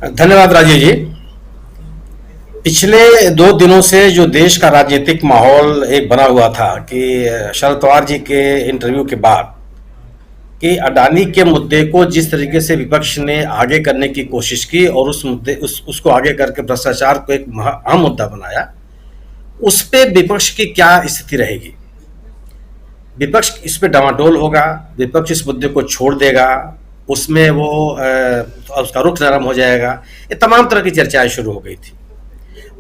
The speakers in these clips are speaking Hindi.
धन्यवाद राजीव जी। पिछले 2 दिनों से जो देश का राजनीतिक माहौल एक बना हुआ था कि शरद पवार जी के इंटरव्यू के बाद कि अडानी के मुद्दे को जिस तरीके से विपक्ष ने आगे करने की कोशिश की और उस मुद्दे उसको आगे करके भ्रष्टाचार को एक अहम मुद्दा बनाया, उस पे विपक्ष की क्या स्थिति रहेगी। विपक्ष इस पे डामाडोल होगा, विपक्ष इस मुद्दे को छोड़ देगा, उसमें वो उसका रुख नरम हो जाएगा। ये तमाम तरह की चर्चाएं शुरू हो गई थी।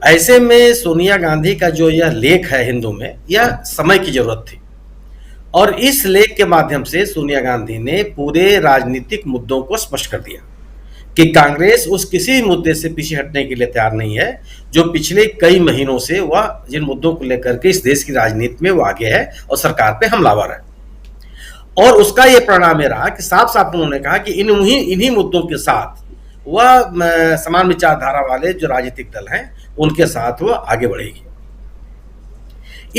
ऐसे में सोनिया गांधी का जो यह लेख है हिंदू में, यह समय की जरूरत थी और इस लेख के माध्यम से सोनिया गांधी ने पूरे राजनीतिक मुद्दों को स्पष्ट कर दिया कि कांग्रेस उस किसी मुद्दे से पीछे हटने के लिए तैयार नहीं है जो पिछले कई महीनों से वह जिन मुद्दों को लेकर के इस देश की राजनीति में वो आगे है और सरकार पे हमलावर है। और उसका ये परिणाम ये रहा कि साफ साफ उन्होंने कहा कि इन्हीं मुद्दों के साथ वह समान विचारधारा वाले जो राजनीतिक दल हैं उनके साथ वह आगे बढ़ेगी।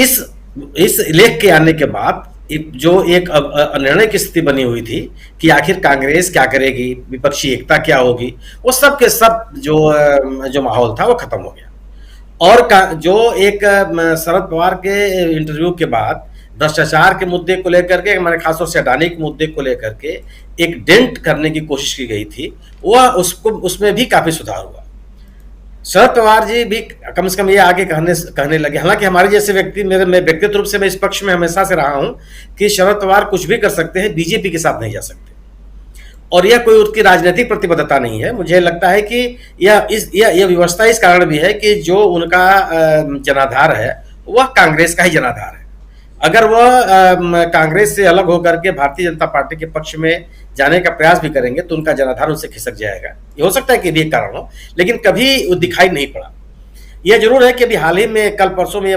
इस लेख के आने के बाद जो एक निर्णय की स्थिति बनी हुई थी कि आखिर कांग्रेस क्या करेगी, विपक्षी एकता क्या होगी, वो सब के सब जो माहौल था वो खत्म हो गया। और जो एक शरद पवार के इंटरव्यू के बाद भ्रष्टाचार के मुद्दे को लेकर के, हमारे खासतौर से अडानी के मुद्दे को लेकर के एक डेंट करने की कोशिश की गई थी, वह उसमें भी काफी सुधार हुआ। शरद पवार जी भी कम से कम ये आगे कहने लगे, हालांकि हमारे जैसे व्यक्ति मैं व्यक्तिगत रूप से मैं इस पक्ष में हमेशा से रहा हूं कि शरद पवार कुछ भी कर सकते हैं, बीजेपी के साथ नहीं जा सकते और यह कोई उसकी राजनीतिक प्रतिबद्धता नहीं है। मुझे लगता है कि यह व्यवस्था इस कारण भी है कि जो उनका जनाधार है वह कांग्रेस का ही जनाधार है। अगर वह कांग्रेस से अलग होकर के भारतीय जनता पार्टी के पक्ष में जाने का प्रयास भी करेंगे तो उनका जनाधार उनसे खिसक जाएगा। ये हो सकता है कि भी एक कारण हो, लेकिन कभी वो दिखाई नहीं पड़ा। यह जरूर है कि अभी हाल ही में कल परसों में ये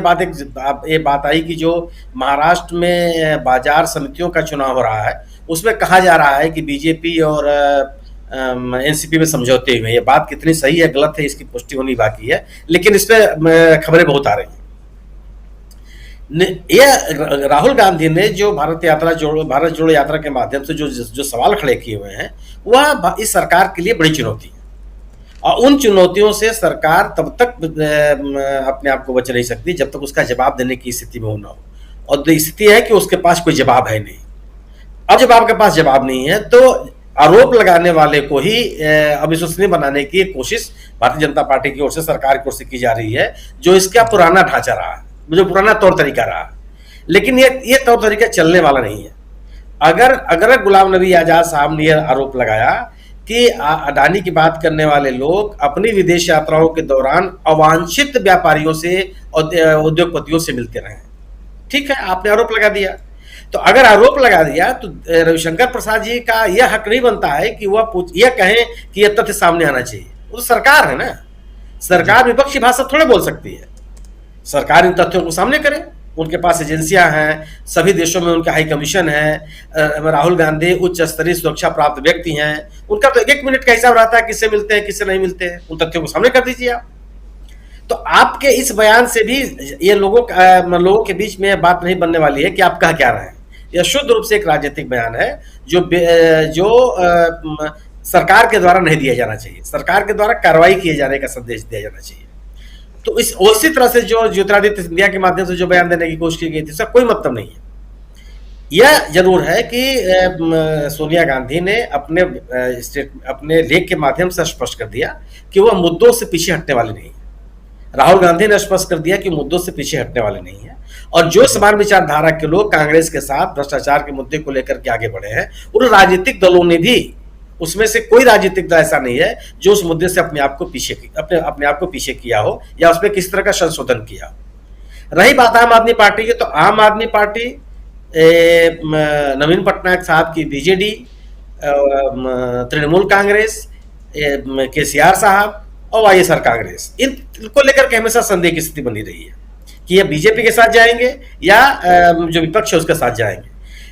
बात आई कि जो महाराष्ट्र में बाजार समितियों का चुनाव हो रहा है उसमें कहा जा रहा है कि बीजेपी और एनसीपी में समझौते हुए। ये बात कितनी सही है गलत है इसकी पुष्टि होनी बाकी है, लेकिन इस पर खबरें बहुत आ रही हैं। यह राहुल गांधी ने जो भारत जोड़ो यात्रा के माध्यम से जो सवाल खड़े किए हुए हैं वह इस सरकार के लिए बड़ी चुनौती है और उन चुनौतियों से सरकार तब तक अपने आप को बच नहीं सकती जब तक उसका जवाब देने की स्थिति में होना हो। और स्थिति है कि उसके पास कोई जवाब है नहीं। अब जब आपके पास जवाब नहीं है तो आरोप लगाने वाले को ही अविश्वसनीय बनाने की कोशिश भारतीय जनता पार्टी की ओर से, सरकार की ओर से की जा रही है, जो इसका पुराना ढांचा रहा है, जो पुराना तौर तरीका रहा। लेकिन ये तौर तरीका चलने वाला नहीं है। अगर गुलाम नबी आजाद साहब ने यह आरोप लगाया कि अडानी की बात करने वाले लोग अपनी विदेश यात्राओं के दौरान अवांछित व्यापारियों से और उद्योगपतियों से मिलते रहे, ठीक है, आपने आरोप लगा दिया। तो अगर आरोप लगा दिया तो रविशंकर प्रसाद जी का यह हक नहीं बनता है कि वह यह कहें कि यह तथ्य सामने आना चाहिए। वो तो सरकार है ना, सरकार विपक्षी भाषा थोड़े बोल सकती है। सरकार इन तथ्यों को सामने करे, उनके पास एजेंसियां हैं, सभी देशों में उनका हाई कमीशन है, राहुल गांधी उच्च स्तरीय सुरक्षा प्राप्त व्यक्ति हैं, उनका तो एक मिनट का हिसाब रहता है किससे मिलते हैं किससे नहीं मिलते हैं। उन तथ्यों को सामने कर दीजिए आप। तो आपके इस बयान से भी ये लोगों के बीच में बात नहीं बनने वाली है कि आप कह क्या रहे हैं। यह शुद्ध रूप से एक राजनीतिक बयान है जो सरकार के द्वारा नहीं दिया जाना चाहिए, सरकार के द्वारा कार्रवाई किए जाने का संदेश दिया जाना चाहिए। तो उसी तरह से जो ज्योतिरादित्य सिंधिया के माध्यम से जो बयान देने की कोशिश की गई थी, उसका कोई मतलब नहीं है। यह जरूर है कि सोनिया गांधी ने अपने लेख के माध्यम से स्पष्ट कर दिया कि वह मुद्दों से पीछे हटने वाले नहीं है। राहुल गांधी ने स्पष्ट कर दिया कि मुद्दों से पीछे हटने वाले नहीं है और जो समान विचारधारा के लोग कांग्रेस के साथ भ्रष्टाचार के मुद्दे को लेकर के आगे बढ़े हैं, उन राजनीतिक दलों ने भी, उसमें से कोई राजनीतिक दल ऐसा नहीं है जो उस मुद्दे से अपने आप को पीछे किया हो या उसमें किसी तरह का संशोधन किया हो। रही बात आम आदमी पार्टी की, तो आम आदमी पार्टी नवीन पटनायक साहब की बीजेडी, तृणमूल कांग्रेस, केसीआर साहब और वाईएसआर कांग्रेस, इनको लेकर के हमेशा संदेह की स्थिति बनी रही है कि ये बीजेपी के साथ जाएंगे या जो विपक्ष है उसके साथ जाएंगे।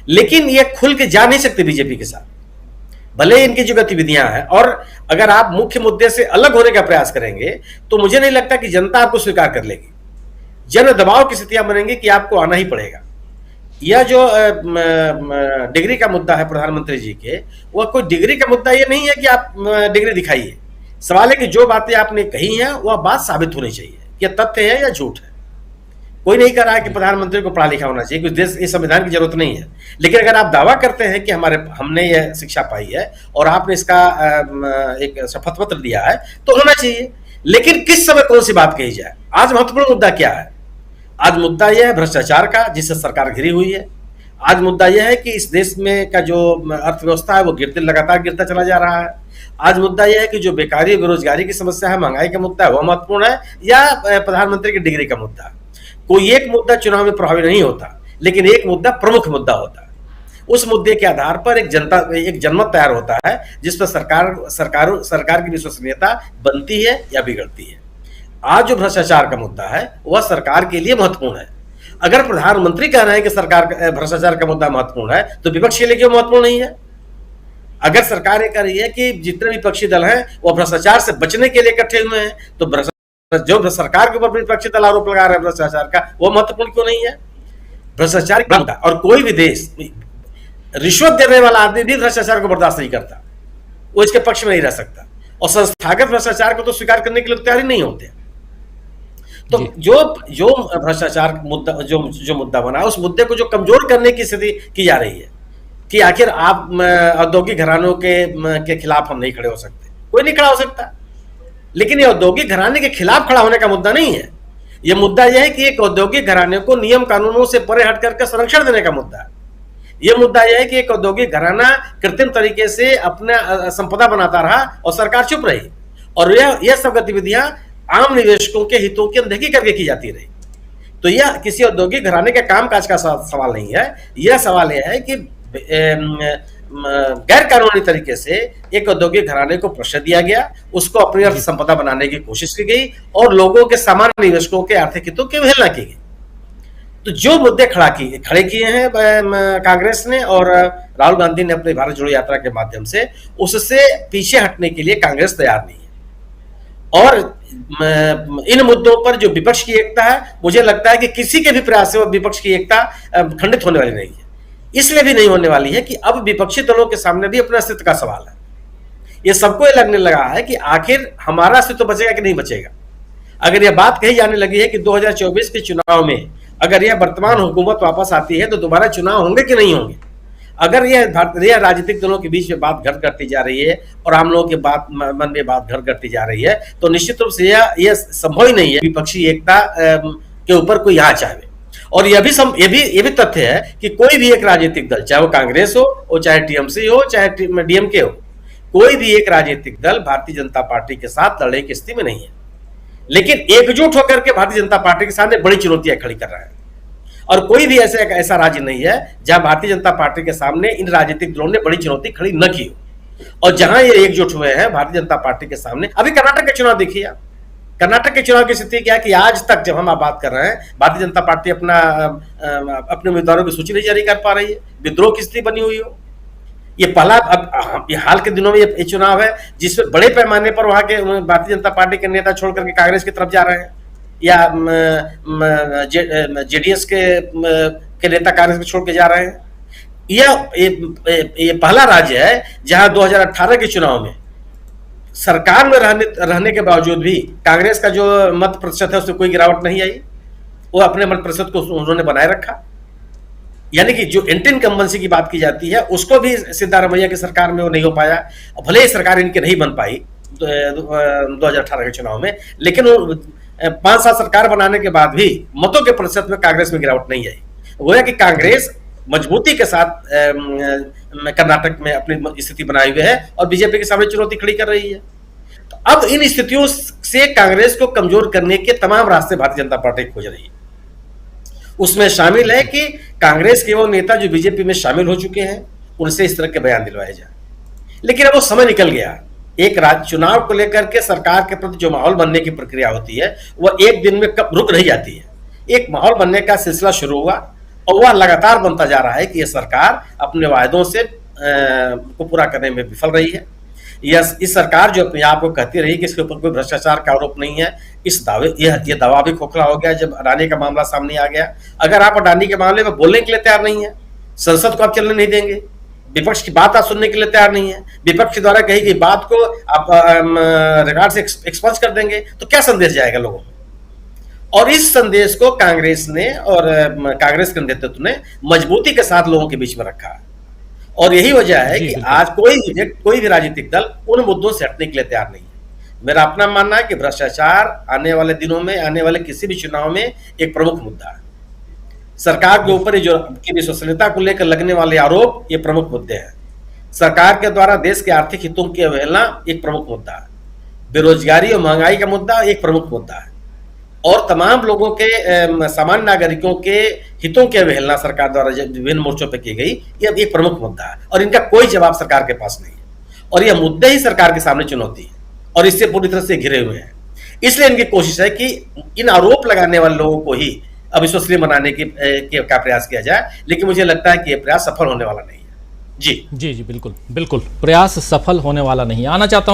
लेकिन ये खुल के जा नहीं सकते बीजेपी के साथ, भले इनकी जो गतिविधियां हैं। और अगर आप मुख्य मुद्दे से अलग होने का प्रयास करेंगे तो मुझे नहीं लगता कि जनता आपको स्वीकार कर लेगी। जन दबाव की स्थितियां बनेंगी कि आपको आना ही पड़ेगा। यह जो डिग्री का मुद्दा है प्रधानमंत्री जी के, वह कोई डिग्री का मुद्दा ये नहीं है कि आप डिग्री दिखाइए। सवाल है कि जो बातें आपने कही हैं वह बात साबित होनी चाहिए कि तथ्य है या झूठ है। कोई नहीं कह रहा है कि प्रधानमंत्री को पढ़ा लिखा होना चाहिए, कुछ देश इस संविधान की जरूरत नहीं है। लेकिन अगर आप दावा करते हैं कि हमने यह शिक्षा पाई है और आपने इसका एक शपथ पत्र दिया है तो होना चाहिए। लेकिन किस समय कौन सी बात कही जाए? आज महत्वपूर्ण मुद्दा क्या है? आज मुद्दा यह है भ्रष्टाचार का, जिससे सरकार घिरी हुई है। आज मुद्दा यह है कि इस देश में का जो अर्थव्यवस्था है वो लगातार गिरता चला जा रहा है। आज मुद्दा यह है कि जो बेकारी बेरोजगारी की समस्या है, महंगाई का मुद्दा है, वह महत्वपूर्ण है, या प्रधानमंत्री की डिग्री का मुद्दा है। कोई एक मुद्दा चुनाव में प्रभावी नहीं होता, लेकिन एक मुद्दा प्रमुख मुद्दा होता है। उस मुद्दे के आधार पर एक जनमत तैयार होता है, जिस पर सरकार की विश्वसनीयता बनती है या बिगड़ती है। आज जो भ्रष्टाचार का मुद्दा है वह सरकार के लिए महत्वपूर्ण है। अगर प्रधानमंत्री कह रहे हैं कि सरकार भ्रष्टाचार का मुद्दा महत्वपूर्ण है, तो विपक्ष के लिए क्यों महत्वपूर्ण नहीं है? अगर सरकार ये कह रही है कि जितने विपक्षी दल हैं वह भ्रष्टाचार से बचने के लिए इकट्ठे हुए हैं, तो जो सरकार के ऊपर विपक्षी दल आरोप लगा रहे हैं भ्रष्टाचार का, वो महत्वपूर्ण क्यों नहीं है? भ्रष्टाचार का, और कोई भी देश रिश्वत देने वाला आदमी भी भ्रष्टाचार को बर्दाश्त नहीं करता, वो इसके पक्ष में नहीं रह सकता, और संस्थागत भ्रष्टाचार को तो स्वीकार करने के लिए तैयार ही नहीं होते। तो जो भ्रष्टाचार मुद्दा जो मुद्दा बना, उस मुद्दे को जो कमजोर करने की स्थिति की जा रही है कि आखिर आप औद्योगिक घरानों के खिलाफ हम नहीं खड़े हो सकते, कोई नहीं खड़ा हो सकता। लेकिन ये औद्योगिक घराने के खिलाफ खड़ा होने का मुद्दा नहीं है। यह मुद्दा यह है कि एक औद्योगिक घराने को नियम कानूनों से परे हट करके संरक्षण देने का मुद्दा है। यह मुद्दा यह है कि एक औद्योगिक घराना कृत्रिम तरीके से अपना संपदा बनाता रहा और सरकार चुप रही, और यह सब गतिविधियां आम निवेशकों के हितों की अनदेखी करके की जाती रही। तो यह किसी औद्योगिक घराने के कामकाज का सवाल नहीं है। यह सवाल यह है कि गैर कानूनी तरीके से एक औद्योगिक घराने को प्रेशर दिया गया, उसको अपनी अर्थ संपदा बनाने की कोशिश की गई, और लोगों के सामान्य निवेशकों के आर्थिक हितों की अवहेलना की गई। तो जो मुद्दे खड़े किए हैं कांग्रेस ने और राहुल गांधी ने अपनी भारत जोड़ो यात्रा के माध्यम से, उससे पीछे हटने के लिए कांग्रेस तैयार नहीं है। और इन मुद्दों पर जो विपक्ष की एकता है, मुझे लगता है कि किसी के भी प्रयास से विपक्ष की एकता खंडित होने वाली नहीं है। इसलिए भी नहीं होने वाली है कि अब विपक्षी दलों के सामने भी अपने अस्तित्व का सवाल है। यह सबको लगने लगा है कि आखिर हमारा अस्तित्व बचेगा कि नहीं बचेगा। अगर यह बात कही जाने लगी है कि 2024 के चुनाव में अगर यह वर्तमान हुकूमत वापस आती है तो दोबारा चुनाव होंगे कि नहीं होंगे, अगर यह राजनीतिक दलों के बीच में बात घर करती जा रही है और आम लोगों के मन में बात घर करती जा रही है, तो निश्चित रूप से यह संभव ही नहीं है विपक्षी एकता के ऊपर कोई यहाँ चाहे। और यह भी तथ्य है कि कोई भी एक राजनीतिक दल, चाहे वो कांग्रेस हो चाहे टीएमसी हो चाहे डीएमके हो, कोई भी एक राजनीतिक दल भारतीय जनता पार्टी के साथ लड़ने की स्थिति में नहीं है। लेकिन एकजुट होकर के भारतीय जनता पार्टी के सामने बड़ी चुनौतियां खड़ी कर रहा है, और कोई भी ऐसा राज्य नहीं है जहां भारतीय जनता पार्टी के सामने इन राजनीतिक दलों ने बड़ी चुनौती खड़ी न की हो। और जहां ये एकजुट हुए हैं भारतीय जनता पार्टी के सामने, अभी कर्नाटक के चुनाव देखिए आप, कर्नाटक के चुनाव की स्थिति क्या है कि आज तक जब हम बात कर रहे हैं, भारतीय जनता पार्टी अपने उम्मीदवारों की सूची नहीं जारी कर पा रही है, विद्रोह की स्थिति बनी हुई हो। ये पहला ये हाल के दिनों में ये चुनाव है जिसमें बड़े पैमाने पर वहां के भारतीय जनता पार्टी के नेता छोड़ करके कांग्रेस की तरफ जा रहे हैं, या जेडीएस के नेता कांग्रेस को छोड़ के जा रहे हैं। ये पहला राज्य है जहां 2018 के चुनाव में सरकार में रहने के बावजूद भी कांग्रेस का जो मत प्रतिशत है उसमें कोई गिरावट नहीं आई, वो अपने मत प्रतिशत को उन्होंने बनाए रखा। यानी कि जो एंटी इनकम्बेंसी की बात की जाती है उसको भी सिद्धारमैया की सरकार में वो नहीं हो पाया। भले ही सरकार इनकी नहीं बन पाई 2018 के चुनाव में, लेकिन 5 साल सरकार बनाने के बाद भी मतों के प्रतिशत में कांग्रेस में गिरावट नहीं आई। गोया कि कांग्रेस मजबूती के साथ कर्नाटक में अपनी स्थिति बनाए हुए है और बीजेपी के सामने चुनौती खड़ी कर रही है। तो अब इन स्थितियों से कांग्रेस को कमजोर करने के तमाम रास्ते भारतीय जनता पार्टी खोज रही है। उसमें शामिल है कि कांग्रेस के वो नेता जो बीजेपी में शामिल हो चुके हैं उनसे इस तरह के बयान दिलवाए जाए। लेकिन अब वो समय निकल गया। एक चुनाव को लेकर के सरकार के प्रति जो माहौल बनने की प्रक्रिया होती है वह एक दिन में कब रुक नहीं जाती है। एक माहौल बनने का सिलसिला शुरू हुआ और वह लगातार बनता जा रहा है कि यह सरकार अपने वायदों से को पूरा करने में विफल रही है। इस सरकार जो अपने आप को कहती रही कि इसके ऊपर कोई भ्रष्टाचार का आरोप नहीं है, यह दावा भी खोखला हो गया जब अडानी का मामला सामने आ गया। अगर आप अडानी के मामले में बोलने के लिए तैयार नहीं है, संसद को आप चलने नहीं देंगे, विपक्ष की बात आज सुनने के लिए तैयार नहीं है। विपक्ष के द्वारा कही गई बात को आप रिकॉर्ड से एक्सपंज कर देंगे तो क्या संदेश जाएगा लोगों में। और इस संदेश को कांग्रेस ने और कांग्रेस के नेतृत्व ने मजबूती के साथ लोगों के बीच में रखा है। और यही वजह है कि आज कोई भी राजनीतिक दल उन मुद्दों से हटने के लिए तैयार नहीं है। मेरा अपना मानना है कि भ्रष्टाचार आने वाले दिनों में, आने वाले किसी भी चुनाव में एक प्रमुख मुद्दा है। सरकार के ऊपर जो की विश्वसनीयता को लेकर लगने वाले आरोप ये प्रमुख मुद्दे हैं। सरकार के द्वारा देश के आर्थिक हितों की अवहेलना एक प्रमुख मुद्दा है। बेरोजगारी और महंगाई का मुद्दा एक प्रमुख मुद्दा है। और तमाम लोगों के, सामान्य नागरिकों के हितों की अवहेलना सरकार द्वारा विभिन्न मोर्चों पर की गई, यह एक प्रमुख मुद्दा है और इनका कोई जवाब सरकार के पास नहीं है। और यह मुद्दे ही सरकार के सामने चुनौती है और इससे पूरी तरह से घिरे हुए हैं। इसलिए इनकी कोशिश है कि इन आरोप लगाने वाले लोगों को ही अविश्वसनीय बनाने का प्रयास किया जाए, लेकिन मुझे लगता है कि यह प्रयास सफल होने वाला नहीं है। जी जी जी, बिल्कुल बिल्कुल, प्रयास सफल होने वाला नहीं। आना चाहता हूं